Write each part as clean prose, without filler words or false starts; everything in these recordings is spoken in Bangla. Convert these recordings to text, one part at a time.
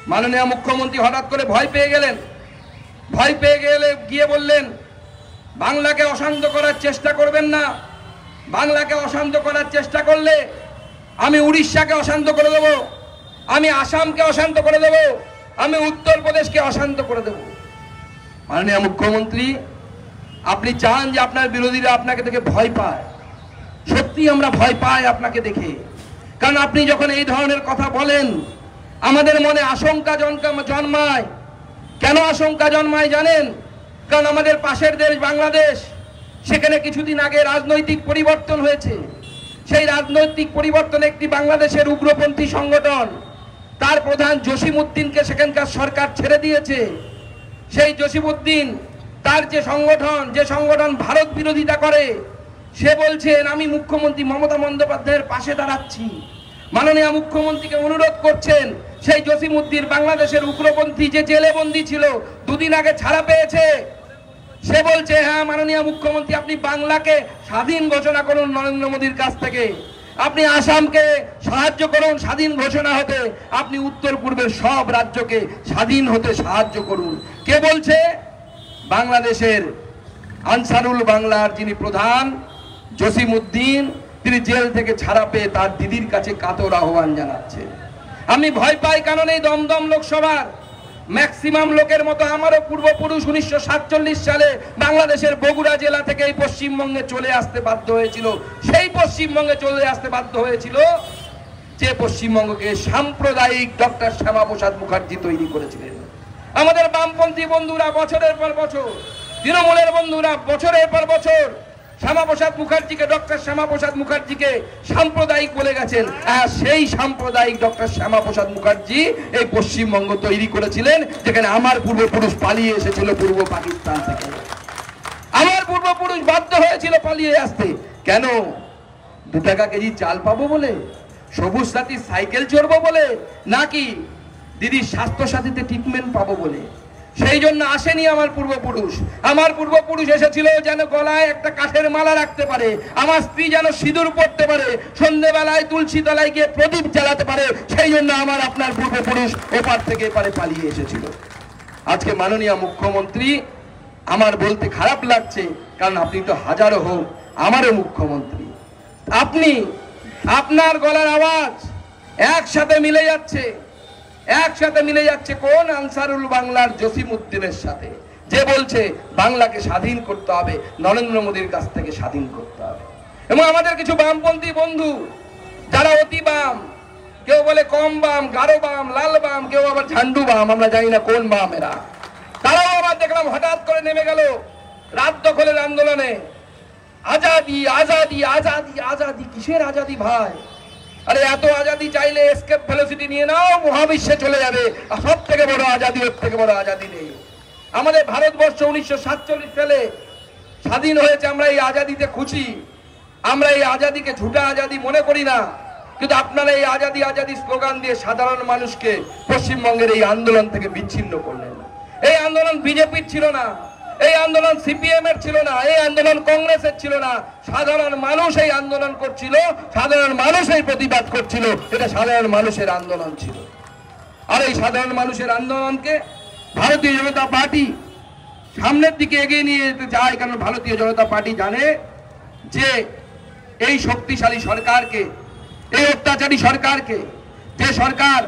মাননীয় মুখ্যমন্ত্রী হঠাৎ করে ভয় পেয়ে গেলেন। ভয় পেয়ে গেলে গিয়ে বললেন, বাংলাকে অশান্ত করার চেষ্টা করবেন না। বাংলাকে অশান্ত করার চেষ্টা করলে আমি উড়িষ্যাকে অশান্ত করে দেব, আমি আসামকে অশান্ত করে দেব, আমি উত্তরপ্রদেশকে অশান্ত করে দেব। মাননীয় মুখ্যমন্ত্রী, আপনি চান যে আপনার বিরোধীরা আপনাকে দেখে ভয় পায়। সত্যি আমরা ভয় পাই আপনাকে দেখে, কারণ আপনি যখন এই ধরনের কথা বলেন আমাদের মনে আশঙ্কা জন্মায়। কেন আশঙ্কা জন্মায় জানেন? কারণ আমাদের পাশের দেশ বাংলাদেশ, সেখানে কিছুদিন আগে রাজনৈতিক পরিবর্তন হয়েছে। সেই রাজনৈতিক পরিবর্তনে একটি বাংলাদেশের উগ্রপন্থী সংগঠন, তার প্রধান জসিম উদ্দিনকে সেখানকার সরকার ছেড়ে দিয়েছে। সেই জসিম উদ্দিন তার যে সংগঠন ভারত বিরোধিতা করে, সে বলছেন আমি মুখ্যমন্ত্রী মমতা বন্দ্যোপাধ্যায়ের পাশে দাঁড়াচ্ছি। মাননীয় মুখ্যমন্ত্রীকে অনুরোধ করছেন, সেই জসিম উদ্দিন বাংলাদেশের উগ্রপন্থী যে জেলে বন্দী ছিল, দুদিন আগে ছাড়া পেয়েছে। সে বলছে, হ্যাঁ মাননীয় মুখ্যমন্ত্রী, আপনি বাংলাকে স্বাধীন ঘোষণা করুন নরেন্দ্র মোদীর কাছ থেকে, আপনি আসামকে সাহায্য করুন স্বাধীন ঘোষণা হতে, আপনি উত্তর পূর্বের সব রাজ্যকে স্বাধীন হতে সাহায্য করুন। কে বলছে? বাংলাদেশের আনসারুল বাংলার যিনি প্রধান জসিম উদ্দিন, তিনি জেল থেকে ছাড়া পেয়ে তার দিদির কাছে কাতর আহ্বান জানাচ্ছেন। আমি ভয় পাই কারণ এই দমদম লোকসভার ম্যাক্সিমাম লোকের মতো আমারও পূর্বপুরুষ 1947 সালে বাংলাদেশের বগুড়া জেলা থেকে এই পশ্চিমবঙ্গে চলে আসতে বাধ্য হয়েছিল। সেই পশ্চিমবঙ্গে চলে আসতে বাধ্য হয়েছিল যে পশ্চিমবঙ্গকে সাম্প্রদায়িক ডক্টর শ্যামাপ্রসাদ মুখার্জি তৈরি করেছিলেন। আমাদের বামপন্থী বন্ধুরা বছরের পর বছর, তৃণমূলের বন্ধুরা বছরের পর বছর শ্যামাপ্রসাদ মুখার্জিকে, ডক্টর শ্যামাপ্রসাদ মুখার্জিকে সাম্প্রদায়িক বলে গেছেন। সেই সাম্প্রদায়িক ডক্টর শ্যামাপ্রসাদ মুখার্জি এই পশ্চিমবঙ্গ তৈরি করেছিলেন, যেখানে আমার পূর্বপুরুষ পালিয়ে এসেছিল পূর্ব পাকিস্তান থেকে। আমার পূর্বপুরুষ বাধ্য হয়েছিল পালিয়ে আসতে। কেন? 2 টাকা কেজি চাল পাবো বলে, সবুজ সাথী সাইকেল চড়বো বলে, নাকি দিদির স্বাস্থ্য সাথীতে ট্রিটমেন্ট পাবো বলে? সেই জন্য আসেনি আমার পূর্বপুরুষ। আমার পূর্বপুরুষ এসেছিল যেন গলায় একটা কাঠের মালা রাখতে পারে, আমার স্ত্রী যেন সিঁদুর পড়তে পারে, সন্ধ্যেবেলায় তুলসী তলায় গিয়ে প্রদীপ জ্বালাতে পারে। সেই জন্য আমার আপনার পূর্বপুরুষ ওপার থেকে এপারে পালিয়ে এসেছিল। আজকে মাননীয় মুখ্যমন্ত্রী, আমার বলতে খারাপ লাগছে, কারণ আপনি তো হাজারো হোক আমারও মুখ্যমন্ত্রী। আপনি আপনার গলার আওয়াজ একসাথে মিলে যাচ্ছে, কোন আনসারুল বাংলার জসিম উদ্দিনের সাথে, যে বলছে বাংলাকে স্বাধীন করতে হবে, নরেন্দ্র মোদীর কাছ থেকে স্বাধীন করতে হবে। এবং আমাদের কিছু বামপন্থী বন্ধু যারা অতি বাম, কেউ বলে কম বাম, গাঢ় বাম, লাল বাম, কেউ আবার ঝান্ডু বাম, আমরা জানি না কোন বাম এরা, তারাও আবার দেখলাম হঠাৎ করে নেমে গেল রাত দখলের আন্দোলনে। আজাদি আজাদি আজাদি আজাদি, কিসের আজাদি ভাই? আরে এত আজাদি চাইলে এসকেপ ভেলোসিটি নিয়ে নাও, মহাবিশ্বে চলে যাবে। সব থেকে বড় আজাদি, ওর থেকে বড় আজাদি নেই। আমাদের ভারতবর্ষ 1947 সালে স্বাধীন হয়েছে, আমরা এই আজাদিতে খুশি। আমরা এই আজাদিকে ঝুটা আজাদি মনে করি না, কিন্তু আপনারা এই আজাদি আজাদি স্লোগান দিয়ে সাধারণ মানুষকে পশ্চিমবঙ্গের এই আন্দোলন থেকে বিচ্ছিন্ন করলেন। এই আন্দোলন বিজেপির ছিল না, এই আন্দোলন সিপিএম এর ছিল না, এই আন্দোলন কংগ্রেসের ছিল না। সাধারণ মানুষ এই আন্দোলন করছিল, সাধারণ মানুষ এই প্রতিবাদ করছিল। এটা সাধারণ মানুষের আন্দোলন ছিল। আর এই সাধারণ মানুষের আন্দোলনকে ভারতীয় জনতা পার্টি সামনের দিকে এগিয়ে নিয়ে যেতে চায়, কারণ ভারতীয় জনতা পার্টি জানে যে এই শক্তিশালী সরকারকে, এই অত্যাচারী সরকারকে, যে সরকার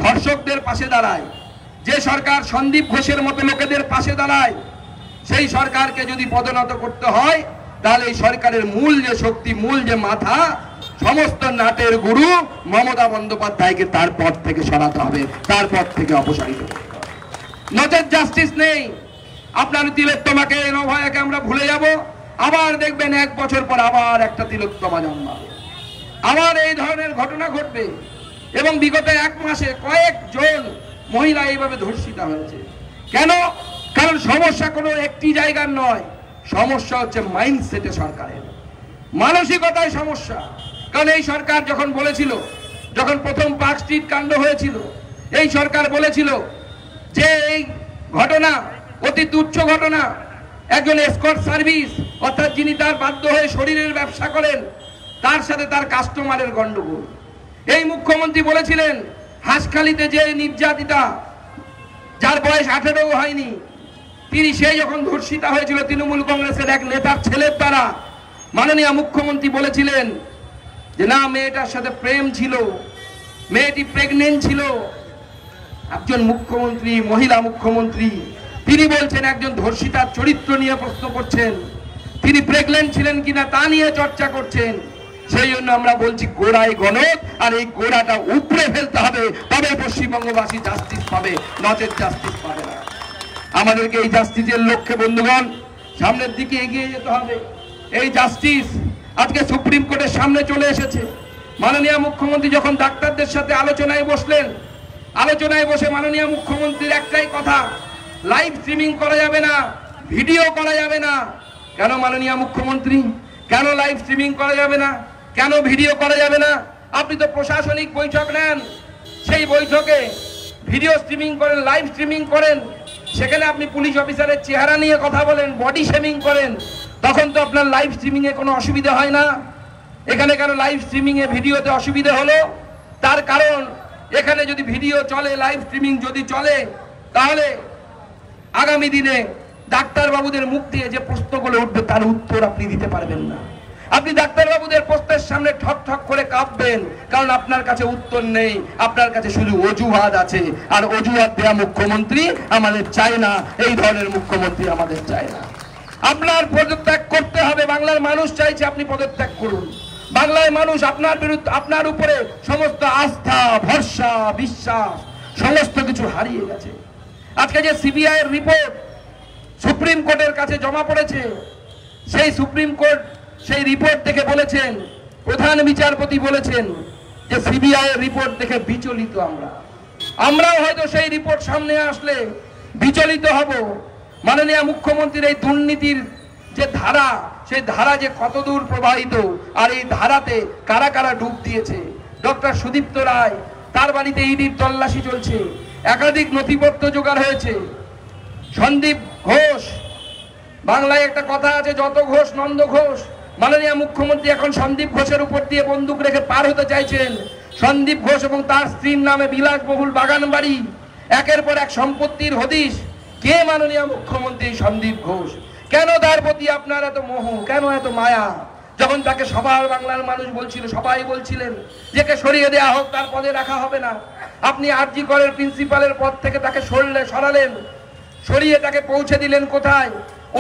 ধর্ষকদের পাশে দাঁড়ায়, যে সরকার সন্দীপ ঘোষের মতো লোকেদের পাশে দাঁড়ায়, সেই সরকারকে যদি পদোন্নত করতে হয়, তাহলে এই সরকারের মূল যে শক্তি, মূল যে মাথা, সমস্ত নাটের গুরু মমতা বন্দ্যোপাধ্যায়কে তার পদ থেকে সরাতে হবে, তার পদ থেকে অপসারিত করতে হবে। নচেত জাস্টিস নেই। আপনার তিলোত্তমাকে, নভয়াকে আমরা ভুলে যাব, আবার দেখবেন 1 বছর পর আবার একটা তিলোত্তমা জন্মাবে, আবার এই ধরনের ঘটনা ঘটবে। এবং বিগত 1 মাসে কয়েকজন মহিলা এইভাবে ধর্ষিতা হয়েছে। কেন? কারণ সমস্যা কোনো একটি জায়গার নয়, সমস্যা হচ্ছে মাইন্ডসেটে, সরকারের মানসিকতায় সমস্যা। কারণ এই সরকার যখন বলেছিল, যখন প্রথম পার্ক স্ট্রিট কাণ্ড হয়েছিল, এই সরকার বলেছিল যে এই ঘটনা অতি তুচ্ছ ঘটনা, একজন এসকর্ট সার্ভিস অর্থাৎ যিনি তার বাধ্য হয়ে শরীরের ব্যবসা করেন, তার সাথে তার কাস্টমারের গন্ডগোল। এই মুখ্যমন্ত্রী বলেছিলেন হাসখালিতে যে নির্যাতিতা, যার বয়স 18 হয়নি, তিনি সেই যখন ধর্ষিতা হয়েছিল তৃণমূল কংগ্রেসের এক নেতার ছেলের দ্বারা, মাননীয় মুখ্যমন্ত্রী বলেছিলেন যে না, মেয়েটার সাথে প্রেম ছিল, মেয়েটি প্রেগনেন্ট ছিল। একজন মুখ্যমন্ত্রী, মহিলা মুখ্যমন্ত্রী, তিনি বলছেন একজন ধর্ষিতার চরিত্র নিয়ে প্রশ্ন করছেন, তিনি প্রেগনেন্ট ছিলেন কিনা তা নিয়ে চর্চা করছেন। সেই জন্য আমরা বলছি গোড়ায় গণক, আর এই গোড়াটা উপড়ে ফেলতে হবে, তবে পশ্চিমবঙ্গবাসী জাস্টিস পাবে, নচেত জাস্টিস পাবে না। আমাদেরকে এই জাস্টিসের লক্ষ্যে বন্ধুগণ সামনের দিকে এগিয়ে যেতে হবে। এই জাস্টিস আজকে সুপ্রিম কোর্টের সামনে চলে এসেছে। মাননীয় মুখ্যমন্ত্রী যখন ডাক্তারদের সাথে আলোচনায় বসলেন, আলোচনায় বসে মাননীয় মুখ্যমন্ত্রীর একটাই কথা, লাইভ স্ট্রিমিং করা যাবে না, ভিডিও করা যাবে না। কেন মাননীয় মুখ্যমন্ত্রী, কেন লাইভ স্ট্রিমিং করা যাবে না, কেন ভিডিও করা যাবে না? আপনি তো প্রশাসনিক বৈঠক নেন, সেই বৈঠকে ভিডিও স্ট্রিমিং করেন, লাইভ স্ট্রিমিং করেন, সেখানে আপনি পুলিশ অফিসারের চেহারা নিয়ে কথা বলেন, বডি শেমিং করেন, তখন তো আপনার লাইভ স্ট্রিমিং এ কোনো অসুবিধা হয় না। এখানে কেন লাইভ স্ট্রিমিং এ ভিডিওতে অসুবিধা হলো? তার কারণ এখানে যদি ভিডিও চলে, লাইভ স্ট্রিমিং যদি চলে, তাহলে আগামী দিনে ডাক্তারবাবুদের মুখ দিয়ে যে প্রশ্নগুলো উঠবে তার উত্তর আপনি দিতে পারবেন না। আপনি ডাক্তারবাবুদের প্রশ্নের সামনে ঠক ঠক করে কাঁপবেন, কারণ আপনার কাছে উত্তর নেই, আপনার কাছে শুধু অজুহাত আছে। আর অজুহাত দেয়া মুখ্যমন্ত্রী আমাদের চাই না, এই ধরনের মুখ্যমন্ত্রী আমাদের চাই না। আপনার পদত্যাগ করতে হবে, বাংলার মানুষ চাইছে আপনি পদত্যাগ করুন। বাংলার মানুষ আপনার বিরুদ্ধে, আপনার উপরে সমস্ত আস্থা, ভরসা, বিশ্বাস সমস্ত কিছু হারিয়ে গেছে। আজকে যে সিবিআই এর রিপোর্ট সুপ্রিম কোর্টের কাছে জমা পড়েছে, সেই সুপ্রিম কোর্ট সেই রিপোর্ট দেখে বলেছেন, প্রধান বিচারপতি বলেছেন যে সিবিআই এর রিপোর্ট দেখে বিচলিত। আমরাও হয়তো সেই রিপোর্ট সামনে আসলে বিচলিত হব। মাননীয় মুখ্যমন্ত্রীর এই দুর্নীতির যে ধারা, সেই ধারা যে কতদূর প্রবাহিত, আর এই ধারাতে কারা কারা ডুব দিয়েছে। ডক্টর সুদীপ্ত রায়, তার বাড়িতে ইডির তল্লাশি চলছে, একাধিক নথিপত্র জোগাড় হয়েছে। সন্দীপ ঘোষ, বাংলায় একটা কথা আছে, যত ঘোষ নন্দ ঘোষ। মাননীয় মুখ্যমন্ত্রী এখন সন্দীপ ঘোষের উপর দিয়ে বন্দুক রেখে পার হতে চাইছেন। সন্দীপ ঘোষ এবং তার স্ত্রীর নামে বিলাসবহুল বাগান বাড়ি, একের পর এক সম্পত্তির হদিশ। কে মাননীয় মুখ্যমন্ত্রী সন্দীপ ঘোষ? কেন তার প্রতি আপনার এত মোহ, কেন এত মায়া? যখন তাকে সবার বাংলার মানুষ বলছিল, সবাই বলছিলেন যে কে সরিয়ে দেওয়া হোক, তার পদে রাখা হবে না। আপনি আরজি করের প্রিন্সিপালের পদ থেকে তাকে সরালেন, সরিয়ে তাকে পৌঁছে দিলেন কোথায়?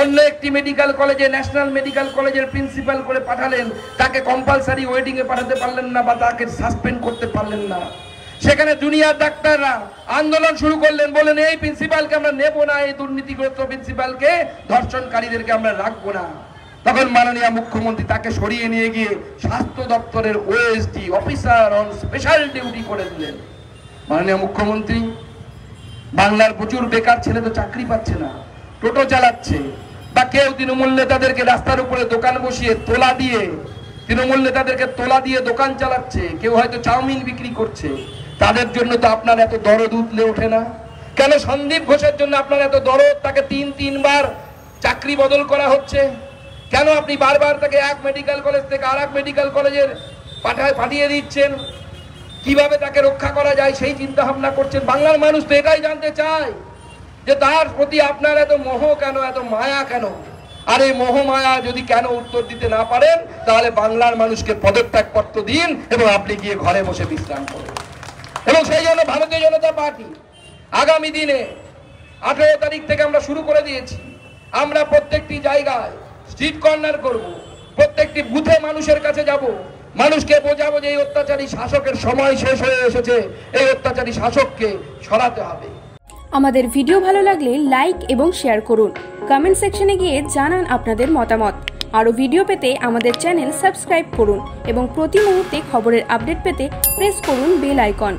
অন্য একটি মেডিকেল কলেজে, ন্যাশনাল মেডিকেল কলেজের প্রিন্সিপাল করে পাঠালেন। তাকে কম্পালসারি ওয়েটিং এ পাঠাতে পারলেন না, বা তাকে সাসপেন্ড করতে পারলেন না। সেখানে জুনিয়র ডাক্তাররা আন্দোলন শুরু করলেন, বলেন এই প্রিন্সিপালকে আমরা নেব না, এই দুর্নীতিগ্রস্ত প্রিন্সিপালকে, ধর্ষণকারীদেরকে আমরা রাখবো না। তখন মাননীয় মুখ্যমন্ত্রী তাকে সরিয়ে নিয়ে গিয়ে স্বাস্থ্য দপ্তরের OSD, officer on special duty করে দিলেন। মাননীয় মুখ্যমন্ত্রী, বাংলার প্রচুর বেকার ছেলে তো চাকরি পাচ্ছে না, টোটো চালাচ্ছে, বা কেউ তৃণমূল নেতাদেরকে রাস্তার উপরে দোকান বসিয়ে তোলা দিয়ে, তৃণমূল নেতাদেরকে তোলা দিয়ে দোকান চালাচ্ছে, কেউ হয়তো চাউমিন বিক্রি করছে। তাদের জন্য তো আপনার এত দরদ উতলে ওঠে না? কেন সন্দীপ ঘোষের জন্য আপনার এত দরদ? তাকে তিনবার চাকরি বদল করা হচ্ছে। কেন আপনি বারবার তাকে এক মেডিকেল কলেজ থেকে আর এক মেডিকেল কলেজের পাঠিয়ে দিচ্ছেন? কিভাবে তাকে রক্ষা করা যায় সেই চিন্তা ভাবনা করছেন। বাংলার মানুষ তো এটাই জানতে চায় যে তার প্রতি আপনার এত মোহ কেন, এত মায়া কেন? আর এই মোহ মায়া যদি কেন উত্তর দিতে না পারেন, তাহলে বাংলার মানুষকে পদত্যাগপত্র দিন এবং আপনি গিয়ে ঘরে বসে বিশ্রাম করুন। এবং সেই জন্য ভারতীয় জনতা পার্টি আগামী দিনে 18 তারিখ থেকে আমরা শুরু করে দিয়েছি, আমরা প্রত্যেকটি জায়গায় স্ট্রিট কর্নার করব, প্রত্যেকটি বুথে মানুষের কাছে যাব, মানুষকে বোঝাবো যে এই অত্যাচারী শাসকের সময় শেষ হয়ে এসেছে, এই অত্যাচারী শাসককে সরাতে হবে। আমাদের ভিডিও ভালো লাগলে লাইক এবং শেয়ার করুন, কমেন্ট সেকশনে গিয়ে জানান আপনাদের মতামত। আরও ভিডিও পেতে আমাদের চ্যানেল সাবস্ক্রাইব করুন এবং প্রতি মুহূর্তে খবরের আপডেট পেতে প্রেস করুন বেল আইকন।